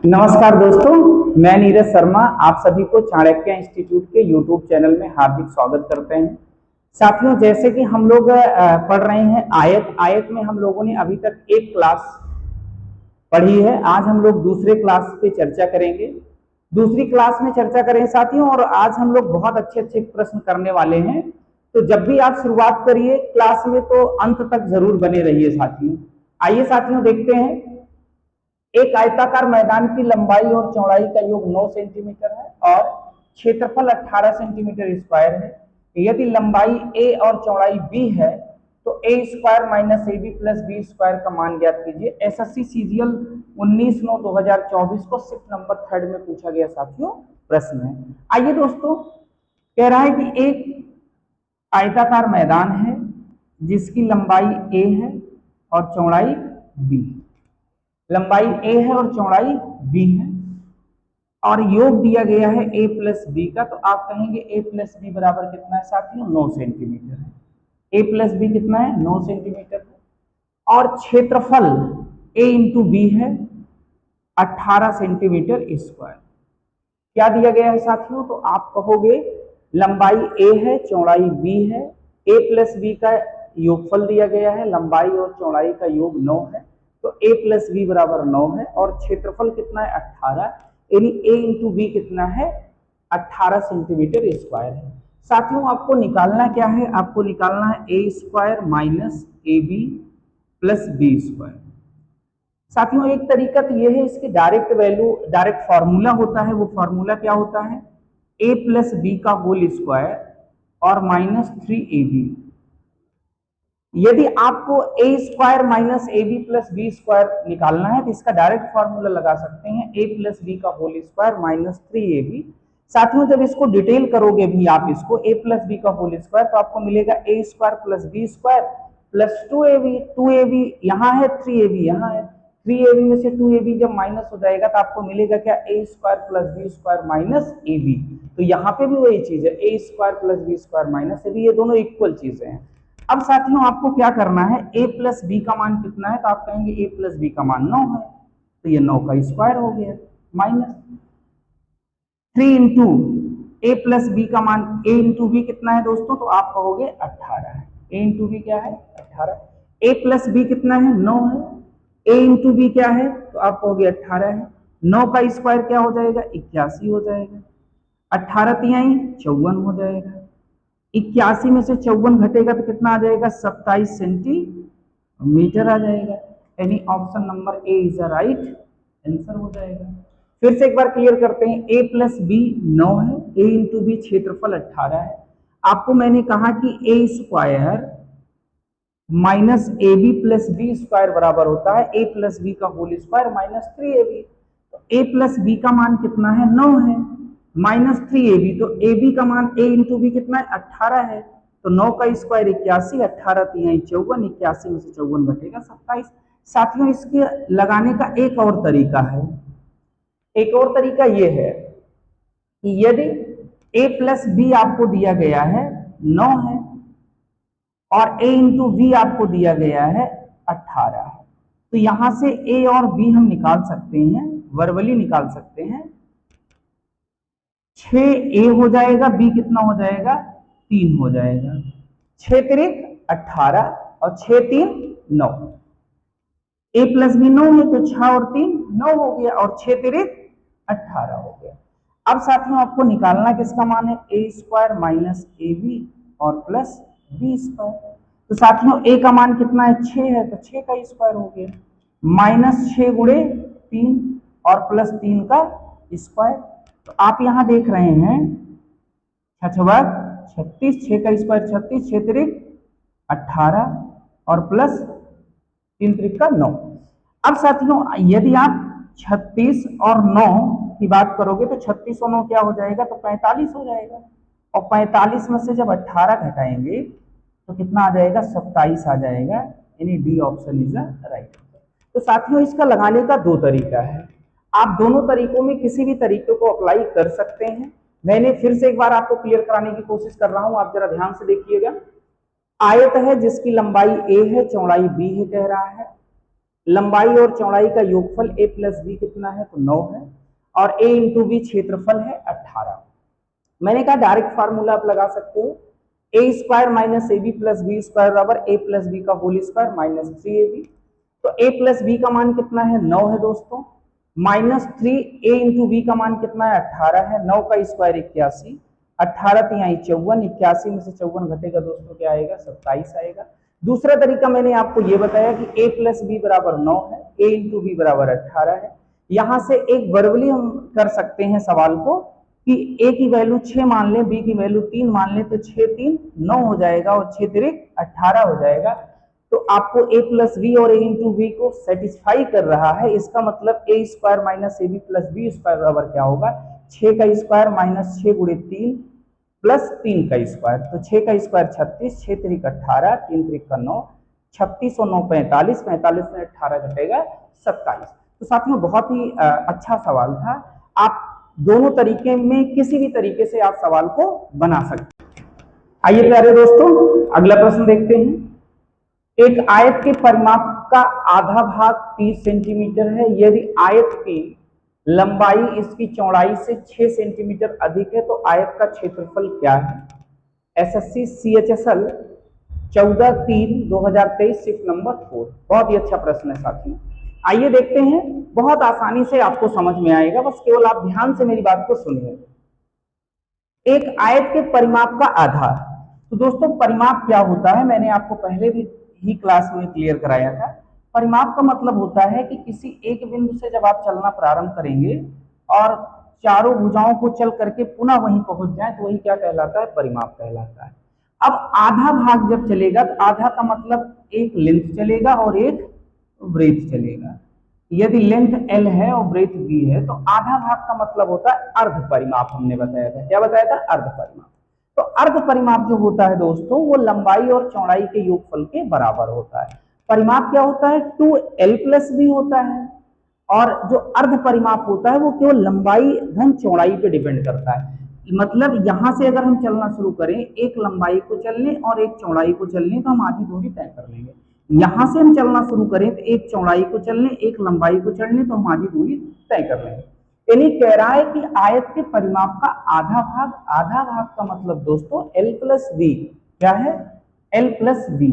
नमस्कार दोस्तों, मैं नीरज शर्मा आप सभी को चाणक्य इंस्टीट्यूट के यूट्यूब चैनल में हार्दिक स्वागत करते हैं। साथियों, जैसे कि हम लोग पढ़ रहे हैं आयत में हम लोगों ने अभी तक एक क्लास पढ़ी है। आज हम लोग दूसरे क्लास पे चर्चा करेंगे। दूसरी क्लास में चर्चा करें साथियों, और आज हम लोग बहुत अच्छे अच्छे प्रश्न करने वाले हैं। तो जब भी आप शुरुआत करिए क्लास में तो अंत तक जरूर बने रहिए साथियों। आइए साथियों देखते हैं। एक आयताकार मैदान की लंबाई और चौड़ाई का योग 9 सेंटीमीटर है और क्षेत्रफल 18 सेंटीमीटर स्क्वायर है। यदि लंबाई a और चौड़ाई b है तो a square minus ab plus B square का मान ज्ञात कीजिए। एसएससी सीजीएल 19/9/2024 को शिफ्ट नंबर 3 में पूछा गया साथियों प्रश्न है। आइए दोस्तों, कह रहा है कि एक आयताकार मैदान है जिसकी लंबाई a है और चौड़ाई b है। लंबाई a है और चौड़ाई b है और योग दिया गया है a प्लस बी का। तो आप कहेंगे a प्लस बी बराबर कितना है साथियों? 9 सेंटीमीटर है। a प्लस बी कितना है? 9 सेंटीमीटर है। और क्षेत्रफल a इंटू बी है 18 सेंटीमीटर स्क्वायर। क्या दिया गया है साथियों? तो आप कहोगे लंबाई a है, चौड़ाई b है, a प्लस बी का योगफल दिया गया है, लंबाई और चौड़ाई का योग 9 है, तो a प्लस बी बराबर 9 है। और क्षेत्रफल कितना है? 18, यानी a इंटू बी कितना है? 18 सेंटीमीटर स्क्वायर है। साथियों, आपको निकालना क्या है? आपको निकालना है a square minus A B plus B square. साथियों, एक तरीका तो यह है, इसकी डायरेक्ट वैल्यू, डायरेक्ट फॉर्मूला होता है। वो फॉर्मूला क्या होता है? a प्लस बी का होल स्क्वायर और माइनस 3ab। यदि आपको a square minus A B plus B square निकालना है तो इसका डायरेक्ट फॉर्मूला लगा सकते हैं, a प्लस बी का होल स्क्वायर माइनस 3ab। साथियों, जब इसको डिटेल करोगे भी आप इसको a प्लस बी का होल स्क्वायर तो आपको मिलेगा a square plus B square plus 2ab यहाँ है, 3ab यहाँ है। 3ab में से 2ab जब माइनस हो जाएगा तो आपको मिलेगा क्या? a square plus B square minus A B. तो यहाँ पे भी वही चीज है, a square plus B square minus A B, ये दोनों इक्वल चीजें हैं। अब साथियों, आपको क्या करना है? a प्लस बी का मान कितना है? तो आप कहेंगे a प्लस बी का मान 9 है, तो ये 9 का स्क्वायर हो गया माइनस 3 इंटू ए प्लस बी का मान a इंटू बी कितना है दोस्तों? तो आप कहोगे 18 है। a इंटू बी क्या है? 18। a प्लस बी कितना है? 9 है। a इंटू बी क्या है? तो आप कहोगे 18 है। 9 का स्क्वायर क्या हो जाएगा? 81 हो जाएगा। 18 तिहाई 54 हो जाएगा। 81 में से 54 घटेगा तो कितना आ जाएगा? 27 सेंटीमीटर आ जाएगा। यानी option number A is a right answer हो जाएगा। फिर से एक बार क्लियर करते हैं। a प्लस बी 9 है, a इंटू बी क्षेत्रफल 18 है। आपको मैंने कहा कि a square minus A B plus B square बराबर होता है a प्लस बी का होल स्क्वायर माइनस 3ab। तो a प्लस बी का मान कितना है? 9 है माइनस 3ab, तो ab का मान a इंटू बी कितना है? 18 है। तो 9 का स्क्वायर 81, 18 तिहाई 54, 81 में से 54 घटेगा 27। साथियों, इसके लगाने का एक और तरीका है। एक और तरीका ये है कि यदि a प्लस बी आपको दिया गया है 9 है और a इंटू बी आपको दिया गया है 18 है, तो यहां से a और b हम निकाल सकते हैं, वर्बली निकाल सकते हैं। 6a हो जाएगा, b कितना हो जाएगा? 3 हो जाएगा। 6 तिरिक 18 और 6 3 9। a प्लस बी 9 है तो 6 और 3 9 हो गया और 6 तिरिक 18 हो गया। अब साथियों, आपको निकालना किसका मान है? a square minus A B और प्लस बी स्क्वायर। तो साथियों, a का मान कितना है? 6 है, तो 6 का स्क्वायर हो गया माइनस 6 गुणे 3 और प्लस 3 का स्क्वायर। तो आप यहां देख रहे हैं 36, 6 का स्क्वायर 36, 6 तिरिक 18 और प्लस 3 तिरिक का 9। अब साथियों, यदि आप 36 और 9 की बात करोगे तो 36 और 9 क्या हो जाएगा? तो 45 हो जाएगा। और 45 में से जब 18 घटाएंगे तो कितना आ जाएगा? 27 आ जाएगा। यानी डी ऑप्शन इज राइट। तो साथियों, इसका लगाने का दो तरीका है। आप दोनों तरीकों में किसी भी तरीके को अप्लाई कर सकते हैं। मैंने फिर से एक बार आपको क्लियर कराने की कोशिश कर रहा हूं, आप जरा ध्यान से देखिएगा। आयत है जिसकी लंबाई a है, चौड़ाई b है, कह रहा है लंबाई और चौड़ाई का योगफल a प्लस बी कितना है, तो 9 है, और a इंटू बी क्षेत्रफल है 18। मैंने कहा डायरेक्ट फार्मूला आप लगा सकते हो, A square minus A B plus B square बराबर ए प्लस बी का होल स्क्वायर माइनस 3ab। तो a प्लस बी का मान कितना है, 9 है दोस्तों, माइनस 3 a इंटू बी का मान कितना है, 18 है, 9 का स्क्वायर 81, 18 तिहाई 54, 81 में से 54 घटेगा दोस्तों, क्या आएगा, 27 आएगा। दूसरा तरीका मैंने आपको ये बताया कि a प्लस बी बराबर 9 है, a इंटू बी बराबर 18 है। यहां से एक वर्बली हम कर सकते हैं सवाल को कि a की वैल्यू 6 मान लें, b की वैल्यू 3 मान लें, तो 6 3 9 हो जाएगा और 6 3 18 हो जाएगा। तो आपको a प्लस बी और a इंटू बी को सेटिस्फाई कर रहा है, इसका मतलब a square minus A B plus B square बराबर क्या होगा, 6 का स्क्वायर माइनस 6 गुणे 3 प्लस 3 का स्क्वायर, तो 6 का स्क्वायर 36, 6 3 18, 3 3 का 9, 36 और 9 45, 45 में 18 घटेगा 27। तो साथियों बहुत ही अच्छा सवाल था। आप दोनों तरीके में किसी भी तरीके से आप सवाल को बना सकते हैं। आइए प्यारे दोस्तों अगला प्रश्न देखते हैं। एक आयत के परिमाप का आधा भाग 30 सेंटीमीटर है, यदि आयत की लंबाई इसकी चौड़ाई से 6 सेंटीमीटर अधिक है तो आयत का क्षेत्रफल क्या है। SSC CHSL 14/3/2023 shift number 4। बहुत ही अच्छा प्रश्न है साथियों। आइए देखते हैं, बहुत आसानी से आपको समझ में आएगा, बस केवल आप ध्यान से मेरी बात को सुनिए। एक आयत के परिमाप का आधा, तो दोस्तों परिमाप क्या होता है मैंने आपको पहले भी ही क्लास में क्लियर कराया था। परिमाप का मतलब होता है कि किसी एक बिंदु से जब आप चलना प्रारंभ करेंगे और चारों भुजाओं को चल करके पुनः वहीं पहुंच जाए तो वही क्या कहलाता है, परिमाप कहलाता है। अब आधा भाग जब चलेगा तो आधा का मतलब एक लेंथ चलेगा और एक ब्रेथ चलेगा। यदि लेंथ L है और ब्रेथ B है तो आधा भाग का मतलब होता है अर्ध परिमाप। हमने बताया था, क्या बताया था, अर्ध परिमाप। तो अर्ध परिमाप जो होता है दोस्तों वो लंबाई और चौड़ाई के योगफल के बराबर होता है। परिमाप क्या होता है, 2L प्लस बी होता है, और जो अर्ध परिमाप होता है वो केवल लंबाई धन चौड़ाई पे डिपेंड करता है। मतलब यहां से अगर हम चलना शुरू करें, एक लंबाई को चलने और एक चौड़ाई को चलने, तो हम आधी दूरी तय कर लेंगे। यहां से हम चलना शुरू करें तो एक चौड़ाई को चलने एक लंबाई को चलने, तो हम आधी दूरी तय कर लेंगे। यानी कह रहा है कि आयत के परिमाप का आधा भाग, आधा भाग का मतलब दोस्तों L प्लस बी, क्या है, L प्लस बी,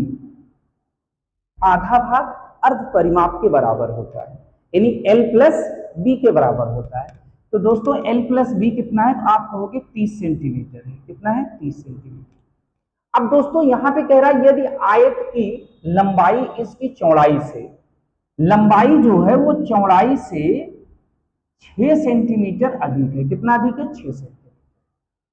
आधा भाग अर्ध परिमाप के बराबर होता है, यानी L प्लस बी के बराबर होता है। तो दोस्तों L प्लस बी कितना है, तो आप कहोगे 30 सेंटीमीटर है। कितना है, 30 सेंटीमीटर। अब दोस्तों यहां पे कह रहा है यदि आयत की लंबाई इसकी चौड़ाई से, लंबाई जो है वो चौड़ाई से 6 सेंटीमीटर अधिक है। कितना अधिक है, 6 सेंटीमीटर।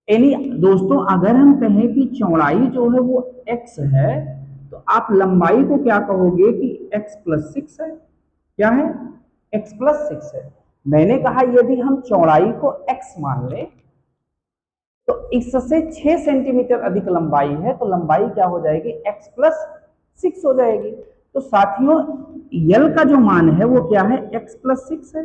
यानी दोस्तों अगर हम कहें कि चौड़ाई जो है वो x है तो आप लंबाई को क्या कहोगे कि x प्लस 6 है। क्या है, x प्लस 6 है। मैंने कहा यदि हम चौड़ाई को x मान लें तो इससे 6 सेंटीमीटर अधिक लंबाई है तो लंबाई क्या हो जाएगी, x प्लस 6 हो जाएगी। तो साथियों यल का जो मान है वो क्या है, x प्लस 6 है,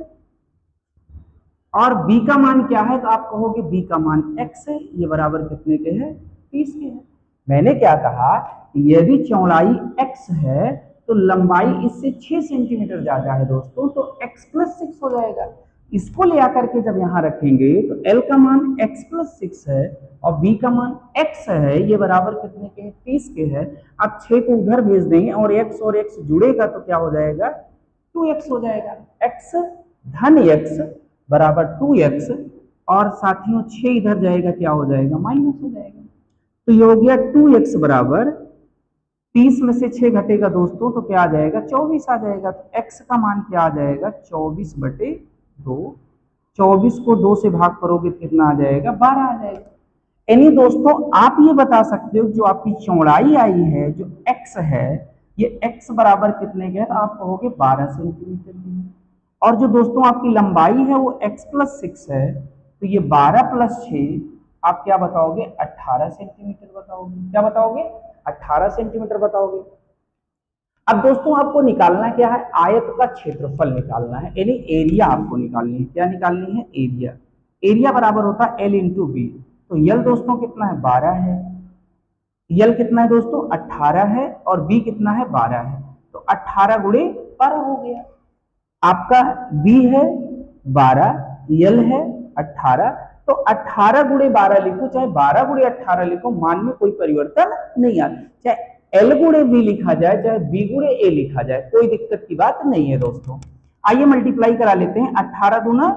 और b का मान क्या है, तो आप कहोगे b का मान x है। ये बराबर कितने के है, 30 के है। मैंने क्या कहा, यदि चौड़ाई x है तो लंबाई इससे 6 सेंटीमीटर ज्यादा है दोस्तों, तो x प्लस 6 हो जाएगा। इसको ले आकर के जब यहां रखेंगे तो L का मान x प्लस 6 है और B का मान x है, ये बराबर कितने के हैं, 30 के है। अब 6 को उधर भेज देंगे और x जुड़ेगा तो क्या हो जाएगा, 2x हो जाएगा। x धन x बराबर 2x, और साथियों 6 इधर जाएगा क्या हो जाएगा, माइनस हो जाएगा। तो ये हो गया 2x बराबर 30 में से 6 घटेगा दोस्तों तो क्या आ जाएगा, 24 आ जाएगा। तो x का मान क्या आ जाएगा, 24/2। 24 को 2 से भाग करोगे तो कितना आ जाएगा, 12 आ जाएगा। यानी दोस्तों आप ये बता सकते हो जो आपकी चौड़ाई आई है, जो x है, ये x बराबर कितने के है, तो आप कहोगे 12 सेंटीमीटर की है। और जो दोस्तों आपकी लंबाई है वो x प्लस 6 है, तो ये 12 प्लस 6 आप क्या बताओगे, 18 सेंटीमीटर बताओगे। क्या बताओगे, 18 सेंटीमीटर बताओगे। अब दोस्तों आपको निकालना क्या है, आयत का क्षेत्रफल निकालना है, यानी एरिया आपको निकालनी है। क्या निकालनी है, एरिया। एरिया बराबर होता है L इंटू बी। तो यल दोस्तों कितना है, 12 है। यल कितना है दोस्तों, 18 है, और बी कितना है, 12 है। तो 18 गुणे 12 हो गया। आपका बी है 12, एल है 18, तो 18 गुणे 12 लिखो, चाहे 12 गुणे 18 लिखो, मान में कोई परिवर्तन नहीं आता। चाहे एल गुणे बी लिखा जाए, चाहे बी गुणे ए लिखा जाए, कोई दिक्कत की बात नहीं है दोस्तों। आइए मल्टीप्लाई करा लेते हैं। 18 दूना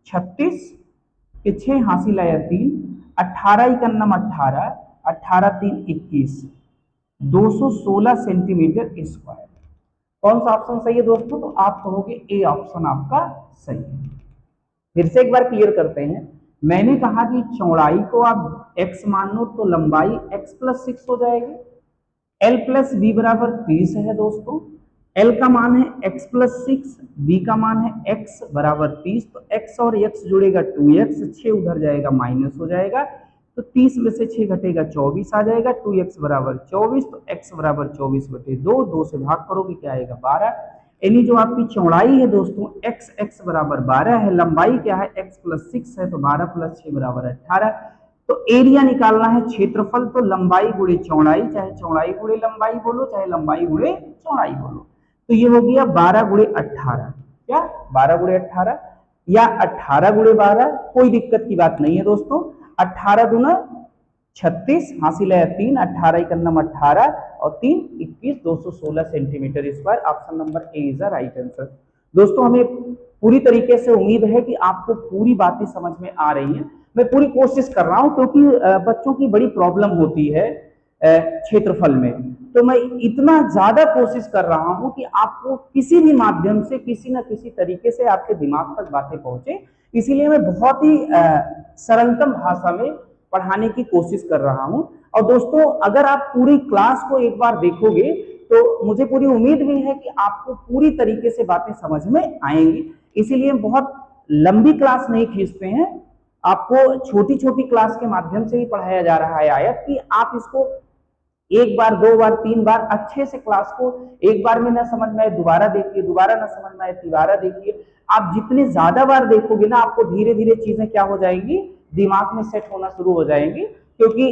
36 के 6 हासिल आया 3, 18 इकन्नम 18, 18 3 21, 216 सेंटीमीटर स्क्वायर। कौन सा ऑप्शन सही है दोस्तों? तो आप कहोगे ए ऑप्शन आपका सही है। फिर से एक बार क्लियर करते हैं। मैंने कहा कि चौड़ाई को आप x मान लो तो लंबाई x + 6 हो जाएगी। l + b बराबर 30 है दोस्तों। l का मान है x + 6, b का मान है x बराबर 30, तो x और x जुड़ेगा 2x, 6 उधर जाएगा माइनस हो जाएगा, तो 30 में से 6 घटेगा 24 आ जाएगा, 2x बराबर 24, तो x बराबर 24/2, 2 से भाग करोगे क्या आएगा 12। यानी जो आपकी चौड़ाई है दोस्तों x बराबर 12 है, लंबाई क्या है x + 6 है, तो 12 + 6 बराबर 18। तो एरिया निकालना है, क्षेत्रफल तो लंबाई गुणे चौड़ाई, चाहे चौड़ाई गुणे लंबाई बोलो, चाहे लंबाई गुणे चौड़ाई बोलो, तो ये हो गया 12 गुणे 18, क्या 12 गुणे 18 या 18 गुणे 12, कोई दिक्कत की बात नहीं है दोस्तों। 18 दूना 36 हासिल है 3, 18 इकन्नम 18 और 3 21, 216 centimetre square. Option number A is the right answer. दोस्तों हमें पूरी तरीके से उम्मीद है कि आपको पूरी बातें समझ में आ रही हैं। मैं पूरी कोशिश कर रहा हूं, क्योंकि बच्चों की बड़ी प्रॉब्लम होती है क्षेत्रफल में, तो मैं इतना ज्यादा कोशिश कर रहा हूं कि आपको किसी भी माध्यम से, किसी न किसी तरीके से आपके दिमाग तक बातें पहुंचे। इसीलिए मैं बहुत ही सरलतम भाषा में पढ़ाने की कोशिश कर रहा हूं। और दोस्तों अगर आप पूरी क्लास को एक बार देखोगे तो मुझे पूरी उम्मीद भी है कि आपको पूरी तरीके से बातें समझ में आएंगी। इसीलिए बहुत लंबी क्लास नहीं खींचते हैं, आपको छोटी छोटी क्लास के माध्यम से ही पढ़ाया जा रहा है आयत, कि आप इसको एक बार, दो बार, तीन बार अच्छे से क्लास को एक बार में ना समझ में आए दोबारा देखिए, दोबारा ना समझ में आए तिबारा देखिए। आप जितने ज्यादा बार देखोगे ना, आपको धीरे धीरे चीजें क्या हो जाएंगी, दिमाग में सेट होना शुरू हो जाएंगी। क्योंकि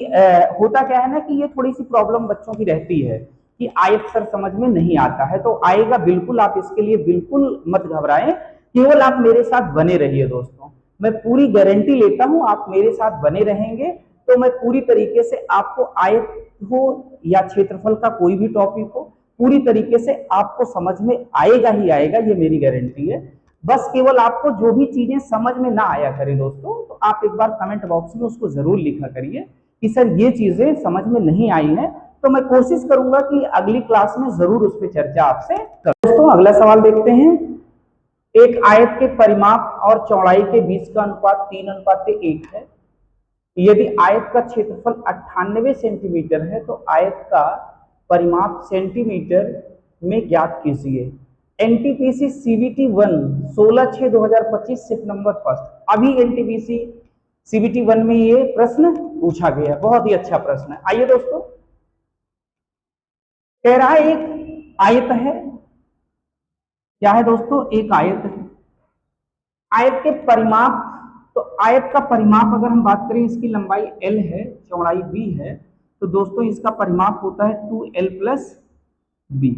होता क्या है ना कि ये थोड़ी सी प्रॉब्लम बच्चों की रहती है कि आयत सर समझ में नहीं आता है, तो आएगा बिल्कुल, आप इसके लिए बिल्कुल मत घबराएं, केवल आप मेरे साथ बने रहिए दोस्तों। मैं पूरी गारंटी लेता हूं आप मेरे साथ बने रहेंगे तो मैं पूरी तरीके से आपको आयत हो या क्षेत्रफल का कोई भी टॉपिक हो, पूरी तरीके से आपको समझ में आएगा ही आएगा, ये मेरी गारंटी है। बस केवल आपको जो भी चीजें समझ में ना आया करें दोस्तों, तो आप एक बार कमेंट बॉक्स में उसको जरूर लिखा करिए कि सर ये चीजें समझ में नहीं आई हैं, तो मैं कोशिश करूंगा कि अगली क्लास में जरूर उस पर चर्चा आपसे करूं। दोस्तों अगला सवाल देखते हैं। एक आयत के परिमाप और चौड़ाई के बीच का अनुपात 3:1 है। यदि आयत का क्षेत्रफल 98 सेंटीमीटर है तो आयत का परिमाप सेंटीमीटर में ज्ञात कीजिए। NTPC CBT 1 16/6/2025 shift number 1। अभी एनटीपीसी सीबीटी 1 में ये प्रश्न पूछा गया, बहुत ही अच्छा प्रश्न है। आइए दोस्तों, कह रहा है एक आयत है, क्या है दोस्तों, एक आयत है। आयत के परिमाप, तो आयत का परिमाप अगर हम बात करें, इसकी लंबाई l है, चौड़ाई b है, तो दोस्तों इसका परिमाप होता है 2l + b।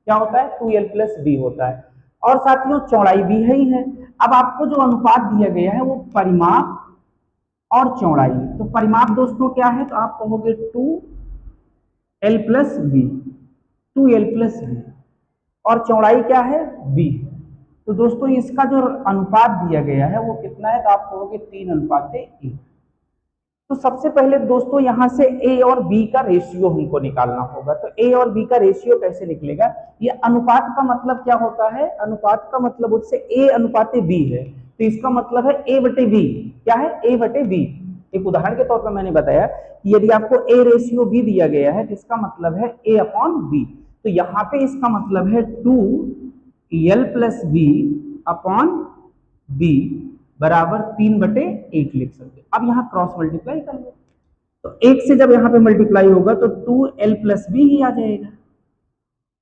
क्या होता है, 2l + b होता है। और साथियों चौड़ाई भी है ही है। अब आपको जो अनुपात दिया गया है वो परिमाप और चौड़ाई, तो परिमाप दोस्तों क्या है, तो आप कहोगे 2l + b, 2l + b, और चौड़ाई क्या है, b। तो दोस्तों इसका जो अनुपात दिया गया है वो कितना है, तो आप कहोगे 3:1। तो सबसे पहले दोस्तों यहाँ से a और b का रेशियो हमको निकालना होगा। तो a और b का रेशियो कैसे निकलेगा, ये अनुपात का मतलब क्या होता है, अनुपात का मतलब उससे a/b है, तो इसका मतलब है a/b। क्या है, a/b। एक उदाहरण के तौर पर मैंने बताया कि यदि आपको a/b दिया गया है तो इसका मतलब है a/b। तो यहाँ पे इसका मतलब है 2l + b/b बराबर 3/1 लिख सकते। अब यहाँ क्रॉस मल्टीप्लाई कर लो, तो 1 से जब यहाँ पे मल्टीप्लाई होगा तो 2l + b ही आ जाएगा।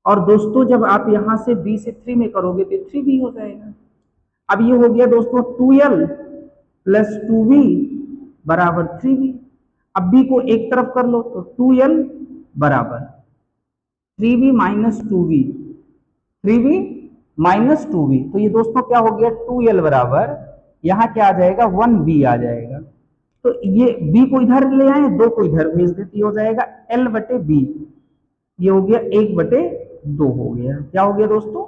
और दोस्तों जब आप यहाँ से b से 3 में करोगे तो 3b हो जाएगा। अब ये हो गया दोस्तों 2l + 2b बराबर 3b। अब b को एक तरफ कर लो तो 2l बराबर 3b - 2b, 3b -2b, तो ये दोस्तों क्या हो गया 2l बराबर यहाँ क्या आ जाएगा 1b आ जाएगा। तो ये b को इधर ले आए, 2 को इधर भेज देती, हो जाएगा l बटे b, ये हो गया 1/2 हो गया। क्या हो गया दोस्तों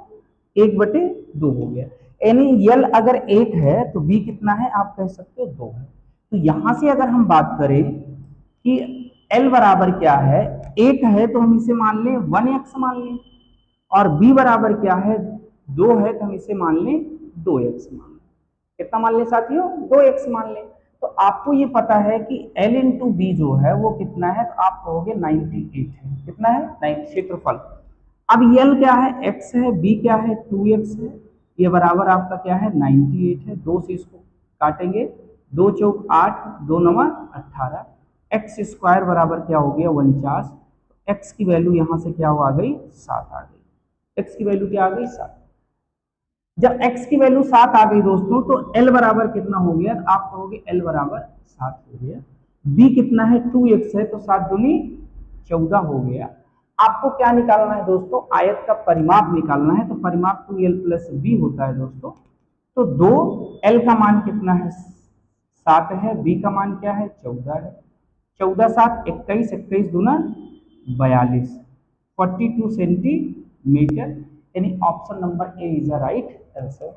1/2 हो गया। यानी यल अगर 1 है तो b कितना है आप कह सकते हो 2 है। तो यहां से अगर हम बात करें कि l बराबर क्या है 1 है तो हम इसे मान लें 1x मान लें, और b बराबर क्या है 2 है तो हम इसे मान लें 2x मान लें। कितना मान लें साथियों 2x मान लें। तो आपको ये पता है कि l इंटू बी जो है वो कितना है, तो आप कहोगे 98 है। कितना है 90 क्षेत्रफल। अब l क्या है x है, b क्या है 2x है, ये बराबर आपका क्या है 98 है। 2 से इसको काटेंगे, 2 चौक 8, 2 नवा 18, एक्स स्क्वायर बराबर क्या हो गया 49। x की वैल्यू यहाँ से क्या आ गई 7 आ गई। x की वैल्यू क्या आ गई 7। जब x की वैल्यू 7 आ गई दोस्तों तो l बराबर कितना हो गया, तो आप कहोगे l बराबर 7 हो गया। b कितना है 2x है, तो 7 दूनी 14 हो गया। आपको क्या निकालना है दोस्तों, आयत का परिमाप निकालना है। तो परिमाप 2l प्लस b होता है दोस्तों। तो 2l का मान कितना है 7 है, b का मान क्या है 14 है। 14 7 21, 21 दूना 42, 42 सेंटीमीटर। यानी option number A is the right answer.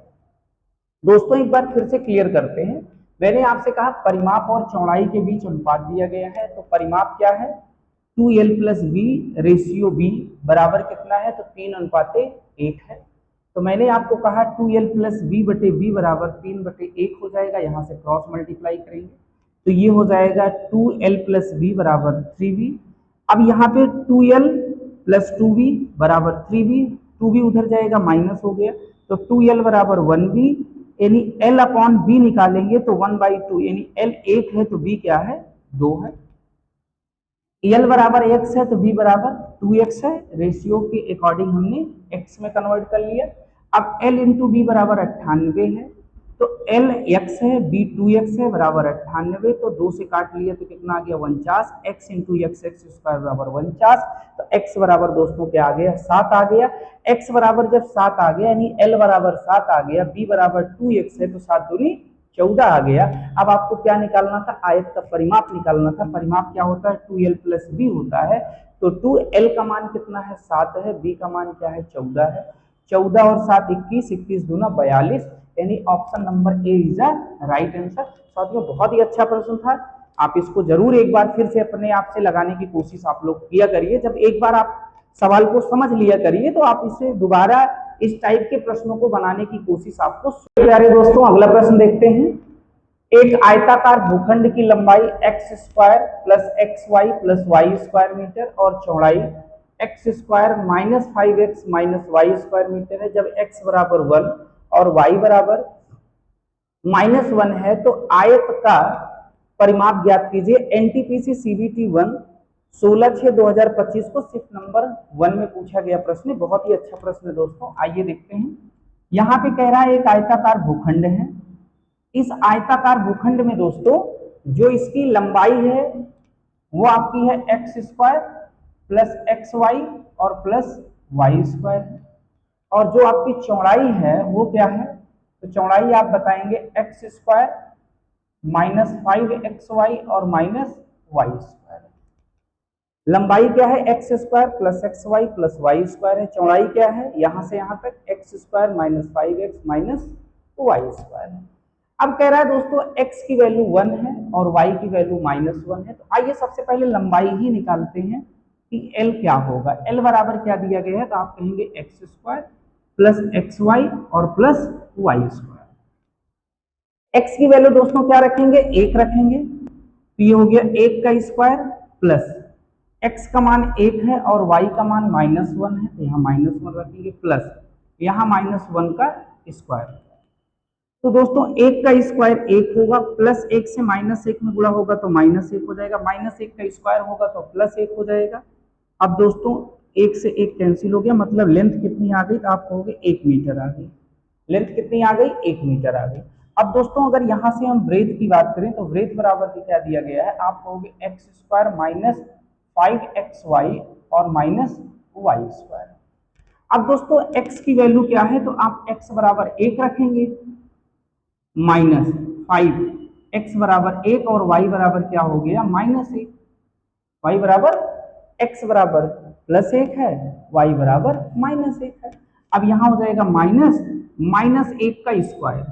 दोस्तों एक बार फिर से क्लियर करते हैं। मैंने आपसे कहा परिमाप और चौड़ाई के बीच अनुपात दिया गया है, तो परिमाप क्या है 2l plus b ratio b बराबर कितना है, तो 3:1 है। तो मैंने आपको कहा 2l प्लस b बटे b बराबर 3/1 हो जाएगा। यहाँ से क्रॉस मल्टीप्लाई करेंगे तो ये हो जाएगा 2l प्लस b बराबर 3b। अब यहाँ पे 2l प्लस 2b बराबर 3b, 2b उधर जाएगा माइनस हो गया, तो 2l बराबर 1b, यानी l अपॉन b निकालेंगे तो 1/2, यानी l 1 है तो b क्या है 2 है। l बराबर x है तो b बराबर 2x है। रेशियो के अकॉर्डिंग हमने x में कन्वर्ट कर लिया। अब l इंटू बी बराबर 98 है, तो l x है b 2x है बराबर 98, तो 2 से काट लिया तो कितना आ गया 49, x into x x square बराबर 49। तो x बराबर दोस्तों क्या आ गया 7 आ गया। x बराबर जब 7 आ गया यानी l बराबर 7 आ गया, b बराबर 2x है तो 7 दूनी 14 आ गया। अब आपको क्या निकालना था, आयत का परिमाप निकालना था। परिमाप क्या होता है 2l प्लस b होता है। तो 2l का मान कितना है 7 है, b का मान क्या है 14 है। 14 और 7 21, 21 दूना 42, यानी option number A is the right answer. साथियों बहुत ही अच्छा प्रश्न था, आप इसको जरूर एक बार फिर से अपने आप से लगाने की कोशिश आप लोग किया करिए। जब एक बार आप सवाल को समझ लिया करिए तो आप इसे दोबारा इस टाइप के प्रश्नों को बनाने की कोशिश आपको। प्यारे दोस्तों अगला प्रश्न देखते हैं। एक आयताकार भूखंड की लंबाई x स्क्वायर प्लस xy प्लस वाई स्क्वायर मीटर और चौड़ाई x square minus 5x minus Y square metre है। जब x बराबर 1 और y बराबर -1 है तो आयत का परिमाप ज्ञात कीजिए। एनटीपीसी सीबीटी 1 16/6/2025 को शिफ्ट नंबर 1 में पूछा गया प्रश्न। बहुत ही अच्छा प्रश्न है दोस्तों, आइए देखते हैं। यहाँ पे कह रहा है एक आयताकार भूखंड है। इस आयताकार भूखंड में दोस्तों जो इसकी लंबाई है वो आपकी है X square plus X Y और प्लस वाई स्क्वायर है, और जो आपकी चौड़ाई है वो क्या है, तो चौड़ाई आप बताएंगे एक्स स्क्वायर माइनस 5xy और माइनस वाई स्क्वायर। लंबाई क्या है X square plus X Y plus Y square है। चौड़ाई क्या है यहां से यहां तक X square minus 5x minus Y square है। अब कह रहा है दोस्तों x की वैल्यू 1 है और y की वैल्यू -1 है। तो आइए सबसे पहले लंबाई ही निकालते हैं कि l क्या होगा। l बराबर क्या दिया गया है, तो आप कहेंगे X square plus X Y और प्लस वाई स्क्वायर। x की वैल्यू दोस्तों क्या रखेंगे 1 रखेंगे, तो ये हो गया 1 का स्क्वायर प्लस x का मान 1 है और y का मान -1 है, तो यहाँ -1 रखेंगे प्लस यहाँ -1 का स्क्वायर। तो दोस्तों 1 का स्क्वायर 1 होगा, प्लस 1 से -1 में गुणा होगा तो -1 हो जाएगा, -1 का स्क्वायर होगा तो +1 हो जाएगा। अब दोस्तों 1 से 1 कैंसिल हो गया, मतलब लेंथ कितनी आ गई, तो आप कहोगे 1 मीटर आ गई। लेंथ कितनी आ गई 1 मीटर आ गई। अब दोस्तों अगर यहाँ से हम ब्रेथ की बात करें तो ब्रेथ बराबर क्या दिया गया है, आप कहोगे एक्स स्क्वायर माइनस 5xy और माइनस वाई स्क्वायर। अब दोस्तों x की वैल्यू क्या है, तो आप x बराबर 1 रखेंगे, -5, x बराबर 1 और y बराबर क्या हो गया, -1, y बराबर x बराबर +1 है, y बराबर -1 है। अब यहां हो जाएगा -1 का स्क्वायर,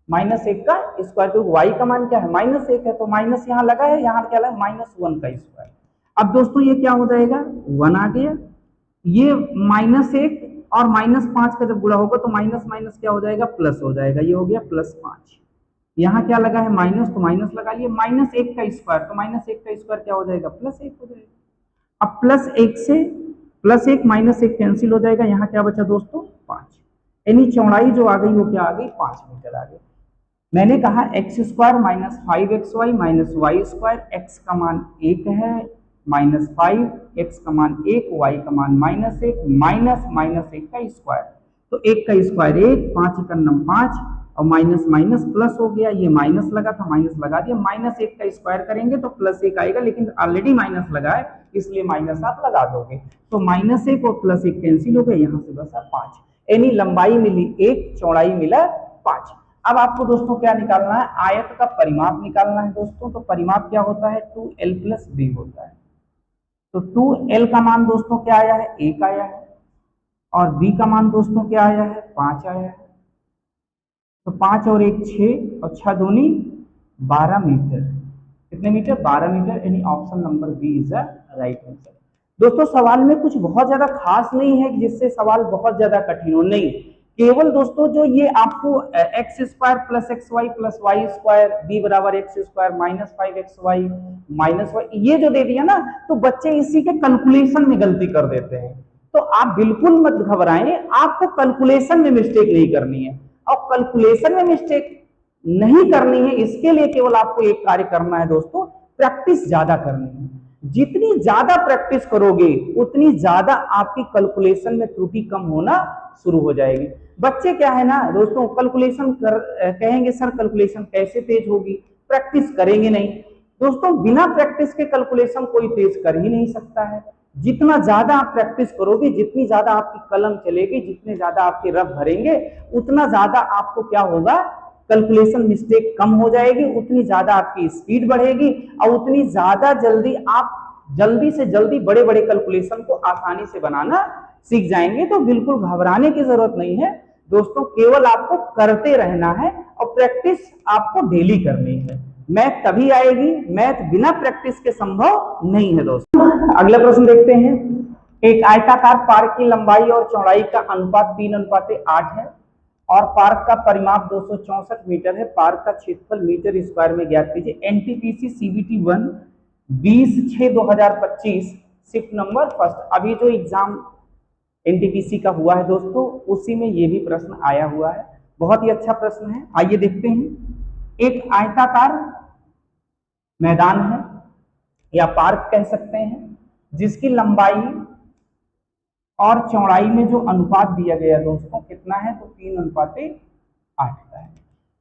-1 का स्क्वायर, तो y का मान क्या है, -1 है, तो माइनस यहाँ लगा है, यहाँ क्या लगा, -1 का स्क्वायर। अब दोस्तों ये क्या हो जाएगा, 1 आ गया, ये -1 और -5 का जब गुणा होगा तो माइनस माइनस क्या हो जाएगा, प्लस हो जाएगा, ये हो गया +5। यहाँ क्या लगा है, माइनस, तो माइनस लगा लिए, -1 का स्क्वायर, तो -1 का स्क्वायर क्या हो जाएगा, +1 हो जाएगा। अब +1 से +1 -1 कैंसिल हो जाएगा, यहाँ क्या बचा दोस्तों, 5, यानी चौड़ाई जो आ गई वो क्या आ गई, 5 मीटर आ गई। मैंने कहा x² - 5xy - y², x का मान 1 है, -5, x का मान 1, y का मान -1, -1 का स्क्वायर, तो 1 का स्क्वायर 1, 5 × 5 और माइनस माइनस प्लस हो गया, ये माइनस लगा था, माइनस लगा दिया, -1 का स्क्वायर करेंगे तो +1 आएगा, लेकिन ऑलरेडी माइनस लगा है इसलिए माइनस आप लगा दोगे, तो -1 और +1 कैंसिल हो गए, यहाँ से बचा 5, यानी लंबाई मिली 1, चौड़ाई मिला 5। अब आपको दोस्तों क्या निकालना है, आयत का परिमाप निकालना है दोस्तों। तो परिमाप क्या होता है, 2l + b होता है। तो 2l का मान दोस्तों क्या आया है, 1 आया है, और b का मान दोस्तों क्या आया है, 5 आया है। तो 5 और 1 6 और 6 दूनी 12 मीटर, कितने मीटर, 12 मीटर, यानी option number B is the right answer. दोस्तों सवाल में कुछ बहुत ज्यादा खास नहीं है जिससे सवाल बहुत ज्यादा कठिन हो, नहीं, केवल दोस्तों जो ये आपको x² + xy + y², b बराबर x² - 5xy - y, ये जो दे दिया ना, तो बच्चे इसी के कैलकुलेशन में गलती कर देते हैं। तो आप बिल्कुल मत घबराएं, आपको कैलकुलेशन में मिस्टेक नहीं करनी है, और कैलकुलेशन में मिस्टेक नहीं करनी है, इसके लिए केवल आपको एक कार्य करना है दोस्तों, प्रैक्टिस ज्यादा करनी है। जितनी ज्यादा प्रैक्टिस करोगे उतनी ज्यादा आपकी कैलकुलेशन में त्रुटि कम होना शुरू हो जाएगी। बच्चे क्या है ना दोस्तों, कैलकुलेशन कहेंगे सर कैलकुलेशन कैसे तेज होगी, प्रैक्टिस करेंगे नहीं। दोस्तों बिना प्रैक्टिस के कैलकुलेशन कोई तेज कर ही नहीं सकता है। जितना ज्यादा आप प्रैक्टिस करोगे, जितनी ज्यादा आपकी कलम चलेगी, जितने ज्यादा आपके रफ भरेंगे, उतना ज्यादा आपको क्या होगा, कैलकुलेशन मिस्टेक कम हो जाएगी, उतनी ज्यादा आपकी स्पीड बढ़ेगी, और उतनी ज्यादा जल्दी आप जल्दी से जल्दी बड़े बड़े कैलकुलेशन को आसानी से बनाना सीख जाएंगे। तो बिल्कुल घबराने की जरूरत नहीं है दोस्तों, केवल आपको करते रहना है और प्रैक्टिस आपको डेली करनी है। मैथ तभी आएगी, मैथ बिना प्रैक्टिस के संभव नहीं है दोस्तों। अगला प्रश्न देखते हैं। एक आयताकार पार्क की लंबाई और चौड़ाई का अनुपात 3:8 है और पार्क का परिमाप 264 मीटर है। पार्क का क्षेत्रफल मीटर स्क्वायर में ज्ञात कीजिए। NTPC CBT 1 20/6/2025 shift number first. अभी जो एग्जाम एनटीपीसी का हुआ है दोस्तों, उसी में ये भी प्रश्न आया हुआ है, बहुत ही अच्छा प्रश्न है। आइए देखते हैं। एक आयताकार मैदान है या पार्क कह सकते हैं, जिसकी लंबाई और चौड़ाई में जो अनुपात दिया गया दोस्तों कितना है, तो 3:8 का है।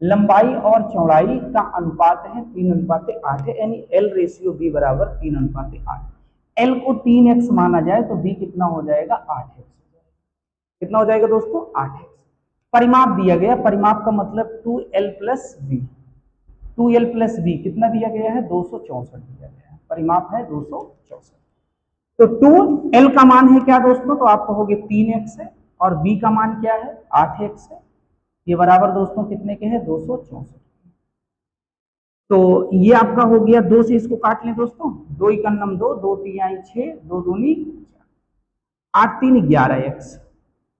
लंबाई और चौड़ाई का अनुपात है 3:8 है, यानी L/B बराबर 3:8। L को 3x माना जाए तो B कितना हो जाएगा, 8x। कितना हो जाएगा दोस्तों, 8x। परिमाप दिया गया, परिमाप का मतलब 2l + b। 2l + b कितना दिया गया है, 264 दिया गया है, परिमाप है 264। तो 2l का मान है क्या दोस्तों, तो आप कहोगे 3x है, और b का मान क्या है, 8x है। ये बराबर दोस्तों कितने के हैं, 264। तो ये आपका हो गया, 2 से इसको काट लें दोस्तों, 2 × 2, 2 × 6, 2 दूनी 8, 3 11x।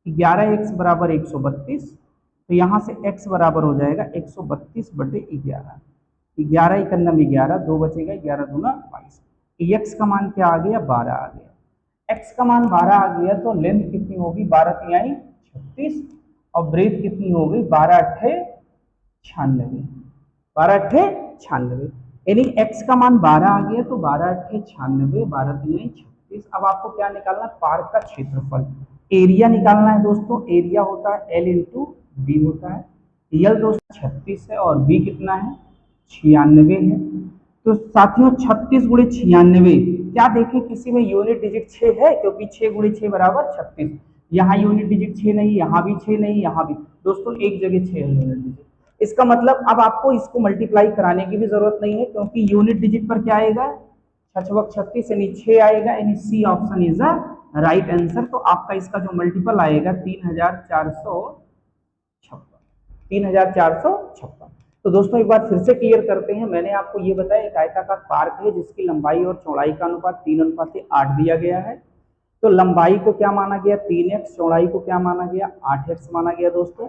11x बराबर 132। तो यहाँ से x बराबर हो जाएगा 132/11। 11 × 11, 2 बचेगा, 11 दूना 22। x का मान क्या आ गया, 12 आ गया। x का मान 12 आ गया तो लेंथ कितनी होगी, 12 × 36, और ब्रेथ कितनी हो गई, 12 × 8 = 96। 12 × 8 = 96, यानी x का मान 12 आ गया, तो 12 × 8 = 96, 12 × 3 = 36। अब आपको क्या निकालना है, पार्क का क्षेत्रफल, एरिया निकालना है दोस्तों। एरिया होता है L × B होता है। L दोस्तों 36 है और B कितना है, 96 है। तो साथियों 36 × 96, क्या देखें किसी में यूनिट डिजिट 6 है, क्योंकि 6 × 6 = 36। यहाँ यूनिट डिजिट 6 नहीं, यहाँ भी 6 नहीं, यहाँ भी। दोस्तों एक जगह 6 है यूनिट डिजिट। इसका मतलब अब आपको इसको मल्टीप्लाई कराने की भी जरूरत नहीं है, क्योंकि यूनिट डिजिट पर क्या आएगा, 6 36 यानी 6 आएगा, यानी C option is a right answer. तो आपका इसका जो मल्टीपल आएगा 3456, 3456। तो दोस्तों एक बार फिर से क्लियर करते हैं। मैंने आपको ये बताया एक आयताकार पार्क है जिसकी लंबाई और चौड़ाई का अनुपात 3:8 दिया गया है। तो लंबाई को क्या माना गया, 3x, चौड़ाई को क्या माना गया, 8x माना गया। दोस्तों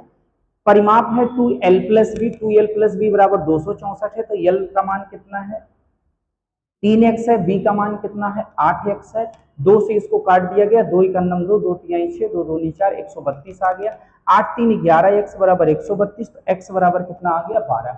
परिमाप है 2l+b, 2l+b बराबर 264 है। तो l का मान कितना है, 3x है, b का मान कितना है, 8x है। 2 से इसको काट दिया गया, 2 × 9 2, 2 × 3 6, 2 × 2 4, 132 आ गया। 8 3 11, x बराबर 132। तो x बराबर कितना आ गया, 12।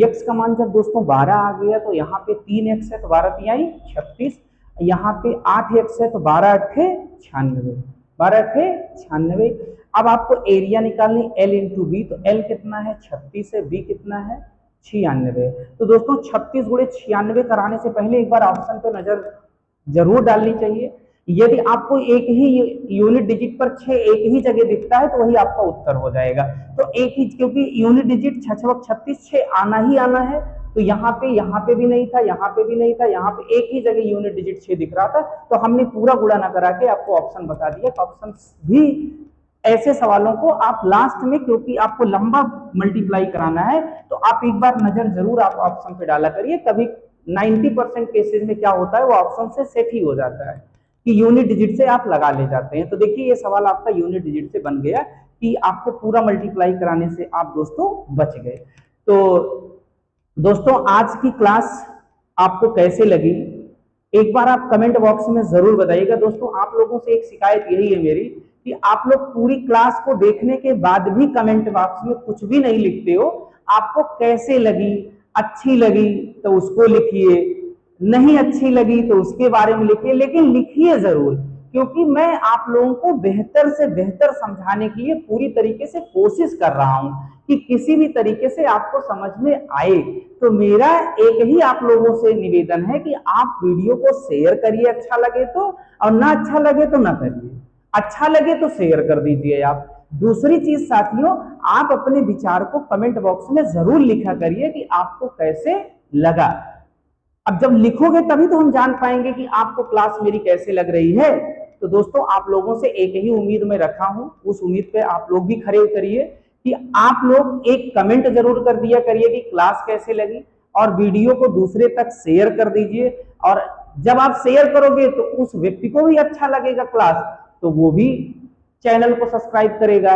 x का मान जब दोस्तों 12 आ गया तो यहाँ पे 3x है तो 12 3 36, यहाँ पे 8x है तो 12 8 96, 12 8 96। अब आपको एरिया निकालनी l × b, तो l कितना है 36 है, b कितना है 96। तो दोस्तों 36 × 96 कराने से पहले एक बार ऑप्शन पे नजर जरूर डालनी चाहिए। यदि आपको एक ही यूनिट डिजिट पर 6 एक ही जगह दिखता है तो वही आपका उत्तर हो जाएगा। तो एक ही, क्योंकि यूनिट डिजिट 6 36 6 आना ही आना है। तो यहाँ पे भी नहीं था, यहाँ पे भी नहीं था, यहाँ पे एक ही जगह यूनिट डिजिट 6 दिख रहा था। तो हमने पूरा गुणा ना करा के आपको ऑप्शन बता दिया। तो ऑप्शन भी ऐसे सवालों को आप लास्ट में, क्योंकि आपको लंबा मल्टीप्लाई कराना है, तो आप एक बार नजर जरूर आप ऑप्शन पे डाला करिए। कभी 90% केसेस में क्या होता है, वो ऑप्शन से सेट ही हो जाता है कि यूनिट डिजिट से आप लगा ले जाते हैं। तो देखिए ये सवाल आपका यूनिट डिजिट से बन गया कि आपको पूरा मल्टीप्लाई कराने से आप दोस्तों बच गए। तो दोस्तों आज की क्लास आपको कैसे लगी, एक बार आप कमेंट बॉक्स में जरूर बताइएगा। दोस्तों आप लोगों से एक शिकायत यही है मेरी कि आप लोग पूरी क्लास को देखने के बाद भी कमेंट बॉक्स में कुछ भी नहीं लिखते हो। आपको कैसे लगी, अच्छी लगी तो उसको लिखिए, नहीं अच्छी लगी तो उसके बारे में लिखिए, लेकिन लिखिए जरूर, क्योंकि मैं आप लोगों को बेहतर से बेहतर समझाने के लिए पूरी तरीके से कोशिश कर रहा हूं कि किसी भी तरीके से आपको समझ में आए। तो मेरा एक ही आप लोगों से निवेदन है कि आप वीडियो को शेयर करिए अच्छा लगे तो, और ना अच्छा लगे तो ना करिए। अच्छा लगे तो शेयर कर दीजिए आप। दूसरी चीज साथियों, आप अपने विचार को कमेंट बॉक्स में जरूर लिखा करिए कि आपको कैसे लगा। अब जब लिखोगे तभी तो हम जान पाएंगे कि आपको क्लास मेरी कैसे लग रही है। तो दोस्तों आप लोगों से एक ही उम्मीद में रखा हूं, उस उम्मीद पे आप लोग भी खड़े उतरिए कि आप लोग एक कमेंट जरूर कर दिया करिए कि क्लास कैसे लगी, और वीडियो को दूसरे तक शेयर कर दीजिए। और जब आप शेयर करोगे तो उस व्यक्ति को भी अच्छा लगेगा क्लास, तो वो भी चैनल को सब्सक्राइब करेगा।